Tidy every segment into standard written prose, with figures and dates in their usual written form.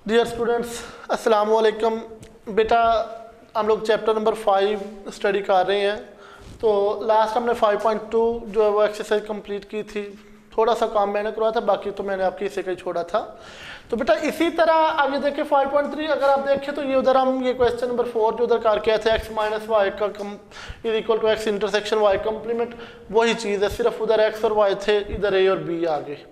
Dear students, अस्सलाम वालेकुम। बेटा हम लोग चैप्टर नंबर 5 स्टडी कर रहे हैं। तो लास्ट हमने 5.2 जो है वो एक्सरसाइज कंप्लीट की थी। थोड़ा सा काम मैंने करवाया था, बाकी तो मैंने आपके हिस्से का ही छोड़ा था। तो बेटा इसी तरह आगे देखें 5.3 अगर आप देखें तो ये उधर हम ये क्वेश्चन नंबर 4 जो उधर करके आए थे x माइनस वाई का is equal to x intersection y complement, वही चीज़ है, सिर्फ उधर x और y थे, इधर a और b आ गए।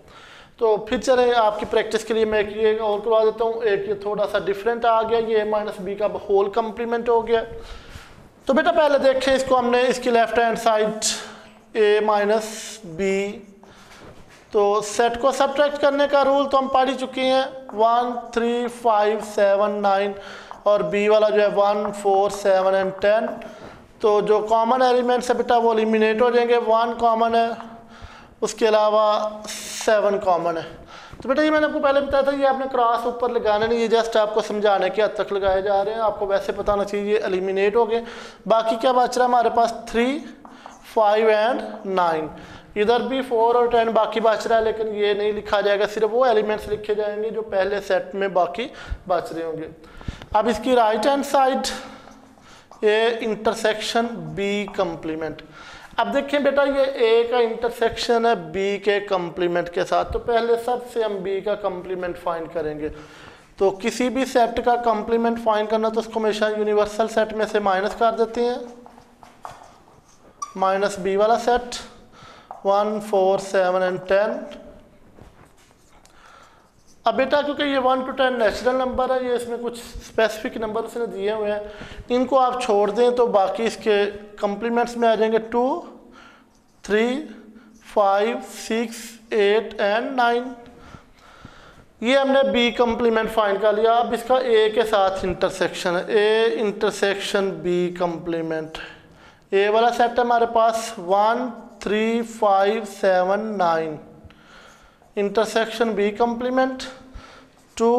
तो फिर चले आपकी प्रैक्टिस के लिए मैं एक ये और करवा देता हूँ। एक ये थोड़ा सा डिफरेंट आ गया, ये a माइनस बी का होल कम्प्लीमेंट हो गया। तो बेटा पहले देखें इसको, हमने इसकी left hand side a minus B, तो सेट को सब्ट्रैक्ट करने का रूल तो हम पढ़ ही चुके हैं, 1 3 5 7 9 और b वाला जो है 1 4 7 एंड 10। तो जो कॉमन एलिमेंट्स है बेटा वो एलिमिनेट हो जाएंगे, 1 कॉमन है, उसके अलावा 7 कॉमन है। तो बेटा ये मैंने आपको पहले बताया था, ये आपने क्रॉस ऊपर लगाने नहीं, ये जस्ट आपको समझाने के हद तक लगाए जा रहे हैं। आपको वैसे पता होना चाहिए ये एलिमिनेट हो गए। बाकी क्या बच रहा है हमारे पास 3 5 एंड 9, इधर भी 4 और 10 बाकी बच रहा है, लेकिन ये नहीं लिखा जाएगा, सिर्फ वो एलिमेंट्स लिखे जाएंगे जो पहले सेट में बाकी बच रहे होंगे। अब इसकी right hand side A intersection B complement. अब देखें बेटा ये a का इंटरसेक्शन है b के कम्प्लीमेंट के साथ, तो पहले सबसे हम b का कम्प्लीमेंट फाइंड करेंगे। तो किसी भी सेट का कम्प्लीमेंट फाइंड करना तो उसको हमेशा यूनिवर्सल सेट में से माइनस कर देते हैं, माइनस b वाला सेट 1 4 7 एंड 10। अब बेटा क्योंकि ये 1 to 10 नेचुरल नंबर है, ये इसमें कुछ स्पेसिफिक नंबर उसने दिए हुए हैं, इनको आप छोड़ दें तो बाकी इसके कम्प्लीमेंट्स में आ जाएंगे 2 3 5 6 8 एंड 9। ये हमने b कम्प्लीमेंट फाइंड कर लिया। अब इसका a के साथ इंटरसेक्शन है, a intersection b complement. a वाला सेट है हमारे पास 1 3 5 7 9, इंटरसेक्शन बी कम्प्लीमेंट 2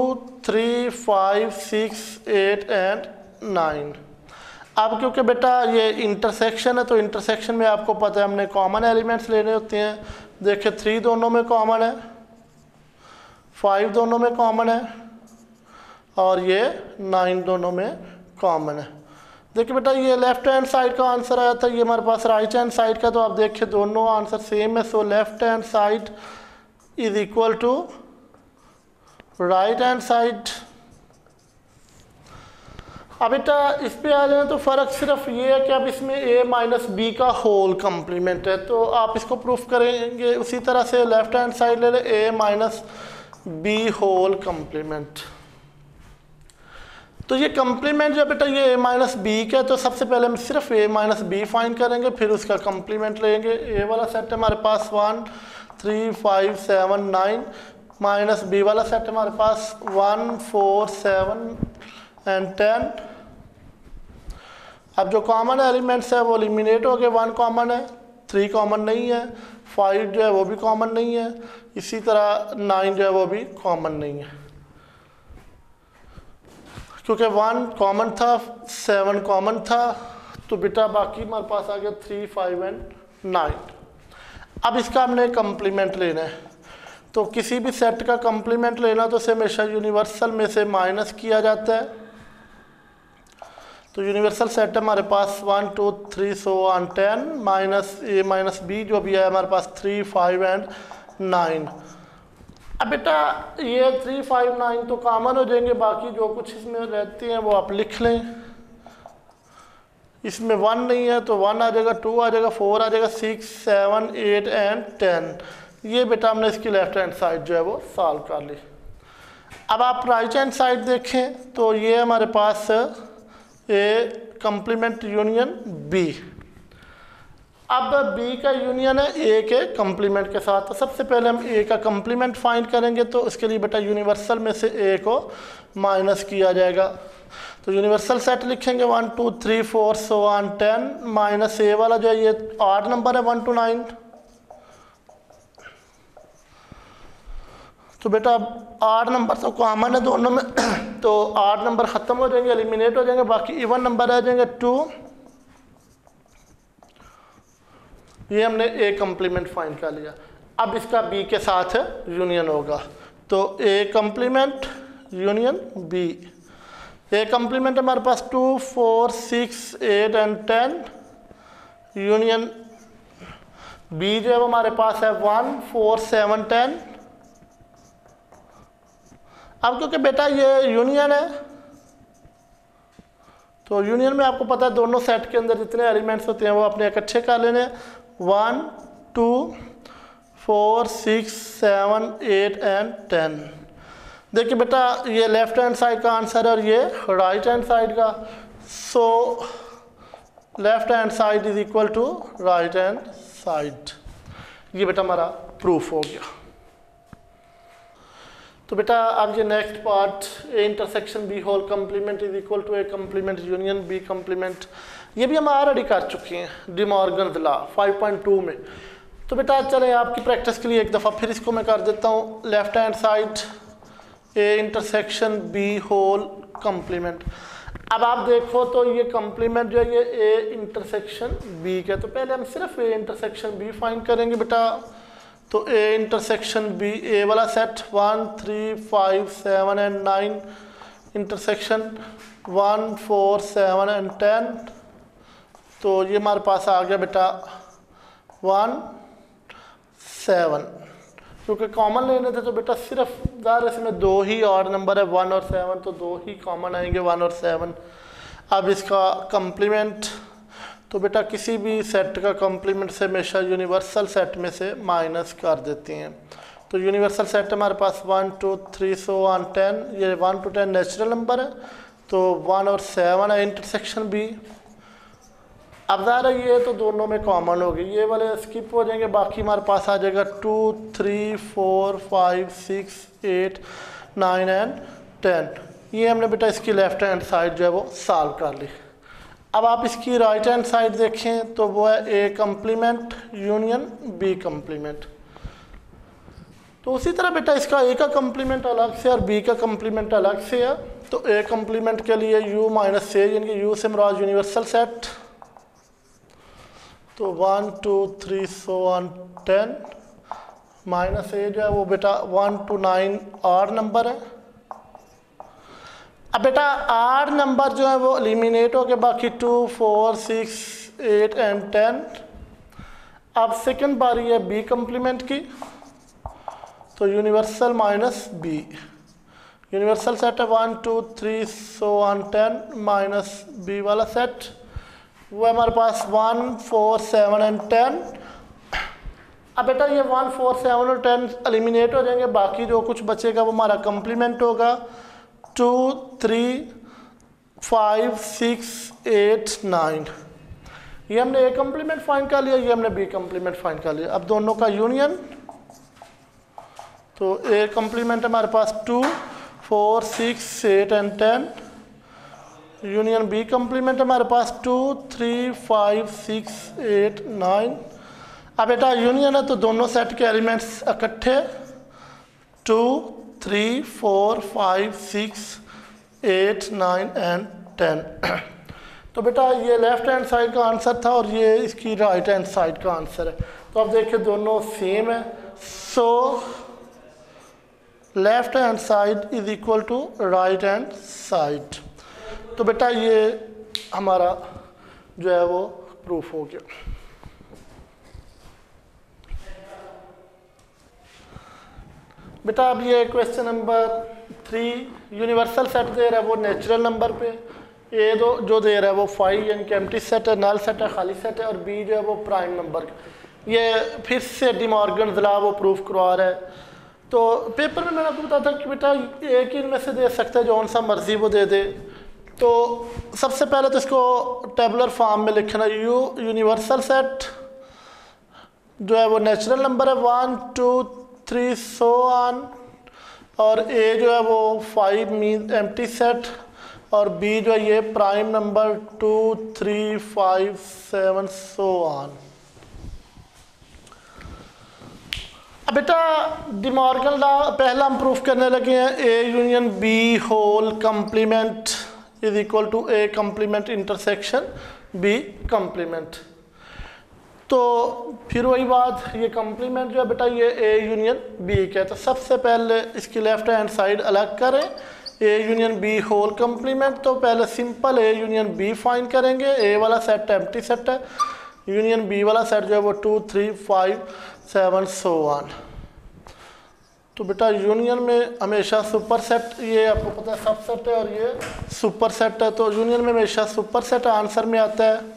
3 5 6 8 एंड 9। अब क्योंकि बेटा ये इंटरसेक्शन है तो इंटरसेक्शन में आपको पता है हमने कॉमन एलिमेंट्स लेने होते हैं। देखिए 3 दोनों में कॉमन है, 5 दोनों में कॉमन है और ये 9 दोनों में कॉमन है। देखिए बेटा ये लेफ्ट हैंड साइड का आंसर आया था, ये हमारे पास राइट हैंड साइड का, तो आप देखिए दोनों आंसर सेम है। So left hand side is equal to right hand side. अब बेटा इस पे आ जाए तो फ़र्क सिर्फ ये है कि अब इसमें a माइनस बी का होल कम्प्लीमेंट है, तो आप इसको प्रूफ करेंगे उसी तरह से लेफ्ट हैंड साइड ले ले a minus B whole complement. तो ये कम्प्लीमेंट जो बेटा ये a माइनस बी का है, तो सबसे पहले हम सिर्फ a माइनस बी फाइंड करेंगे, फिर उसका कम्प्लीमेंट लेंगे। a वाला सेट है हमारे पास 1 3 5 7 9, माइनस बी वाला सेट हमारे पास 1 4 7 एंड 10। अब जो कॉमन एलिमेंट्स है वो एलिमिनेट हो गए, 1 कॉमन है, 3 कॉमन नहीं है, 5 जो है वो भी कॉमन नहीं है, इसी तरह 9 जो है वो भी कॉमन नहीं है, क्योंकि 1 कॉमन था 7 कॉमन था, तो बेटा बाकी हमारे पास आ गया 3 5 एंड 9। अब इसका हमने कम्प्लीमेंट लेना है, तो किसी भी सेट का कम्प्लीमेंट लेना तो उसे हमेशा यूनिवर्सल में से माइनस किया जाता है। तो यूनिवर्सल सेट है हमारे पास 1 2 3 so on 10 minus a minus B जो भी है हमारे पास 3 5 एंड 9। अब बेटा ये 3 5 9 तो कॉमन हो जाएंगे, बाकी जो कुछ इसमें रहते हैं वो आप लिख लें। इसमें 1 नहीं है तो 1 आ जाएगा, 2 आ जाएगा, 4 आ जाएगा, 6 7 8 एंड 10। ये बेटा हमने इसकी लेफ्ट हैंड साइड जो है वो सॉल्व कर ली। अब आप राइट हैंड साइड देखें तो ये हमारे पास ए कम्प्लीमेंट यूनियन बी। अब बी का यूनियन है ए के कम्प्लीमेंट के साथ, तो सबसे पहले हम ए का कम्प्लीमेंट फाइंड करेंगे, तो उसके लिए बेटा यूनिवर्सल में से ए को माइनस किया जाएगा। तो यूनिवर्सल सेट लिखेंगे 1 2 3 4 सो ऑन 10, माइनस ए वाला जो है ये ऑड नंबर है 1 to 9, तो बेटा अब 8 नंबर तो कॉमन है दोनों में, तो 8 नंबर ख़त्म हो जाएंगे, एलिमिनेट हो जाएंगे, बाकी इवन नंबर आ जाएंगे 2। ये हमने ए कम्प्लीमेंट फाइंड कर लिया। अब इसका बी के साथ यूनियन होगा, तो A complement union B. A complement हमारे पास 2, 4, 6, 8 एंड 10। यूनियन बी जो है वो हमारे पास है 1, 4, 7, 10। अब क्योंकि बेटा ये यूनियन है तो यूनियन में आपको पता है दोनों सेट के अंदर जितने एलिमेंट्स होते हैं वो अपने इकट्ठे कर लेने। 1, 2, 4, 6, 7, 8 एंड 10। देखिए बेटा ये लेफ्ट हैंड साइड का आंसर है और ये राइट हैंड साइड का। So left hand side is equal to right hand side. ये बेटा हमारा प्रूफ हो गया। तो बेटा अब ये next part, A intersection B whole complement is equal to A complement union B complement, ये भी हम ऑलरेडी कर चुके हैं डी मॉर्गन लॉ 5.2 में। तो बेटा चलें आपकी प्रैक्टिस के लिए एक दफ़ा फिर इसको मैं कर देता हूँ। Left hand side A intersection B whole complement. अब आप देखो तो ये कम्प्लीमेंट जो है ये ए इंटरसेक्शन बी का, तो पहले हम सिर्फ ए इंटरसेक्शन बी फाइंड करेंगे बेटा। तो ए इंटरसेक्शन बी, ए वाला सेट 1, 3, 5, 7 एंड 9, इंटरसेक्शन 1, 4, 7 एंड 10। तो ये हमारे पास आ गया बेटा 1, 7। क्योंकि कॉमन लेने थे तो बेटा सिर्फ ज़ाहिर इसमें 2 ही ऑड नंबर है 1 और 7, तो 2 ही कॉमन आएंगे 1 और 7। अब इसका कम्प्लीमेंट, तो बेटा किसी भी सेट का कम्प्लीमेंट से हमेशा यूनिवर्सल सेट में से माइनस कर देते हैं। तो यूनिवर्सल सेट हमारे पास 1, 2, 3 so on 10। ये 1 to 10 नेचुरल नंबर है तो 1 और 7 है इंटरसेक्शन बी। अब ज़ाहिर है ये तो दोनों में कॉमन होगी, ये वाले स्किप हो जाएंगे, बाकी हमारे पास आ जाएगा 2, 3, 4, 5, 6, 8, 9 एंड 10। ये हमने बेटा इसकी लेफ्ट हैंड साइड जो है वो सॉल्व कर ली। अब आप इसकी राइट हैंड साइड देखें तो वो है A complement union B complement. तो उसी तरह बेटा इसका ए का कम्प्लीमेंट अलग से और बी का कम्प्लीमेंट अलग से है। तो ए कम्प्लीमेंट के लिए यू माइनस ए, यानी कि यू से मुराद यूनिवर्सल सेट, तो 1, 2, 3 so on 10 माइनस ए जो है वो बेटा 1 to 9 आर नंबर है। अब बेटा आर नंबर जो है वो एलिमिनेट हो गया, बाकी 2, 4, 6, 8 एंड 10। अब सेकंड बारी है बी कम्प्लीमेंट की, तो universal minus B, universal set है 1, 2, 3 so on 10 माइनस बी वाला सेट, वो है हमारे पास 1, 4, 7 एंड 10। अब बेटा ये 1, 4, 7 और 10 एलिमिनेट हो जाएंगे, बाकी जो कुछ बचेगा वो हमारा कम्प्लीमेंट होगा 2, 3, 5, 6, 8, 9। ये हमने ए कम्प्लीमेंट फाइंड कर लिया, ये हमने बी कम्प्लीमेंट फाइंड कर लिया। अब दोनों का यूनियन, तो ए कम्प्लीमेंट हमारे पास 2, 4, 6, 8 एंड 10। यूनियन बी कम्प्लीमेंट हमारे पास 2, 3, 5, 6, 8, 9। अब बेटा यूनियन है तो दोनों सेट के एलिमेंट्स इकट्ठे 2, 3, 4, 5, 6, 8, 9 एंड 10। तो बेटा ये लेफ्ट हैंड साइड का आंसर था और ये इसकी राइट हैंड साइड का आंसर है। तो अब देखिए दोनों सेम है, so left hand side is equal to right hand side. तो बेटा ये हमारा जो है वो प्रूफ हो गया। बेटा अब ये क्वेश्चन नंबर 3, यूनिवर्सल सेट दे रहा है वो नेचुरल नंबर पे, ए जो दे रहा है वो 5 यानी कि एम्प्टी सेट है, नल सेट है, खाली सेट है, और बी जो है वो प्राइम नंबर। ये फिर से डी मॉर्गन लॉ वो प्रूफ करवा रहा है। तो पेपर में मैंने आपको बताया था कि बेटा एक ही इनमें से दे सकता है, जौन सा मर्जी वो दे दे। तो सबसे पहले तो इसको टेबुलर फॉर्म में लिखना, यूनिवर्सल सेट जो है वो नेचुरल नंबर है 1, 2, 3 so on, और ए जो है वो 5 मीन एम्प्टी सेट, और बी जो है ये प्राइम नंबर 2, 3, 5, 7 so on। अब बेटा डी मॉर्गन लॉ पहला हम प्रूफ करने लगे हैं, A union B whole complement is equal to A complement intersection B complement. तो फिर वही बात, ये कम्प्लीमेंट जो है बेटा ये ए यूनियन बी का है। तो सबसे पहले इसकी लेफ्ट हैंड साइड अलग करें, A union B whole complement. तो पहले simple A union B find करेंगे। ए वाला सेट एम्प्टी सेट है, यूनियन बी वाला सेट जो है वो 2 3 5 7 सो ऑन। तो बेटा यूनियन में हमेशा सुपर सेट, ये आपको पता है सब सेट है और ये सुपर सेट है, तो यूनियन में हमेशा सुपर सेट आंसर में आता है।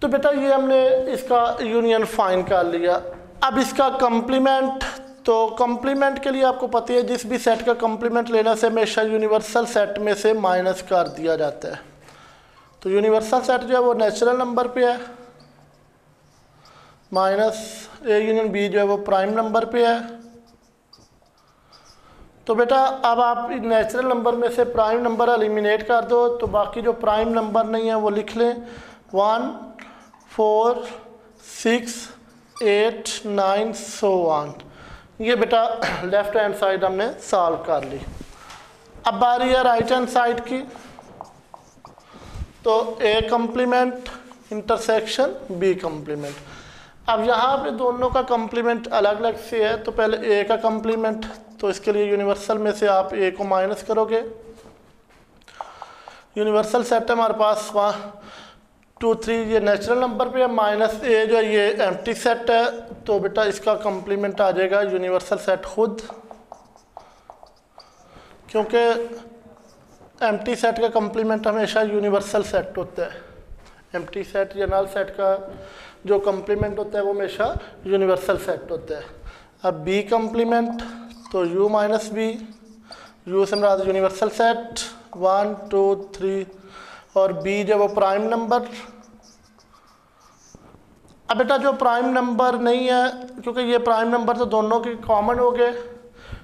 तो बेटा ये हमने इसका यूनियन फाइंड कर लिया। अब इसका कम्प्लीमेंट, तो कम्प्लीमेंट के लिए आपको पता है जिस भी सेट का कम्प्लीमेंट लेने से हमेशा यूनिवर्सल सेट में से माइनस कर दिया जाता है। तो यूनिवर्सल सेट जो है वो नेचुरल नंबर पे है, माइनस ए यूनियन बी जो है वो प्राइम नंबर पे है। तो बेटा अब आप नेचुरल नंबर में से प्राइम नंबर एलिमिनेट कर दो, तो बाकी जो प्राइम नंबर नहीं है वो लिख लें 1 4 6 8 9 सो ऑन। ये बेटा लेफ्ट हैंड साइड हमने सॉल्व कर ली। अब बारी है राइट हैंड साइड की। तो A complement intersection B complement. अब यहाँ पे दोनों का कम्प्लीमेंट अलग अलग से है। तो पहले ए का कम्प्लीमेंट, तो इसके लिए यूनिवर्सल में से आप ए को माइनस करोगे। यूनिवर्सल सेट है हमारे पास 1 2 3, ये नेचुरल नंबर पे है, माइनस ए जो है ये एम्प्टी सेट है। तो बेटा इसका कम्प्लीमेंट आ जाएगा यूनिवर्सल सेट खुद, क्योंकि एम्प्टी सेट का कम्प्लीमेंट हमेशा यूनिवर्सल सेट होता है। एम्प्टी सेट या नल सेट का जो कम्प्लीमेंट होता है वो हमेशा यूनिवर्सल सेट होता है। अब बी कम्प्लीमेंट, तो u माइनस बी, यू से हमारा यूनिवर्सल सेट 1 2 3 और b जो वो प्राइम नंबर। अब बेटा जो प्राइम नंबर नहीं है, क्योंकि ये प्राइम नंबर तो दोनों के कॉमन हो गए,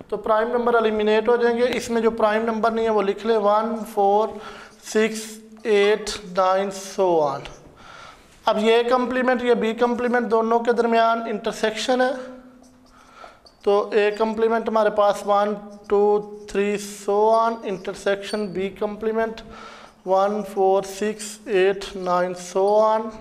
तो प्राइम नंबर एलिमिनेट हो जाएंगे। इसमें जो प्राइम नंबर नहीं है वो लिख ले 1 4 6 8 9 सो ऑन। अब ये कम्प्लीमेंट ये बी कम्प्लीमेंट दोनों के दरमियान इंटरसेक्शन है। तो ए कम्प्लीमेंट हमारे पास 1 2 3 so on, intersection B complement 1 4 6 8 9 so on.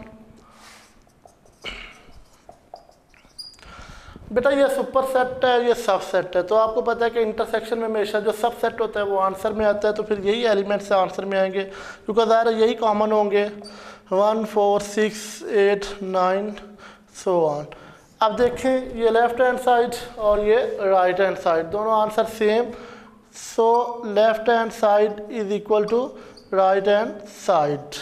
बेटा ये सुपर सेट है, ये सब सेट है। तो आपको पता है कि इंटरसेक्शन में हमेशा जो सब सेट होता है वो आंसर में आता है, तो फिर यही एलिमेंट्स आंसर में आएंगे, क्योंकि ज़ाहिर है यही कॉमन होंगे 1 4 6 8 9 सो ऑन। अब देखें ये लेफ्ट हैंड साइड और ये राइट हैंड साइड, दोनों answer same. So left hand side is equal to right hand side.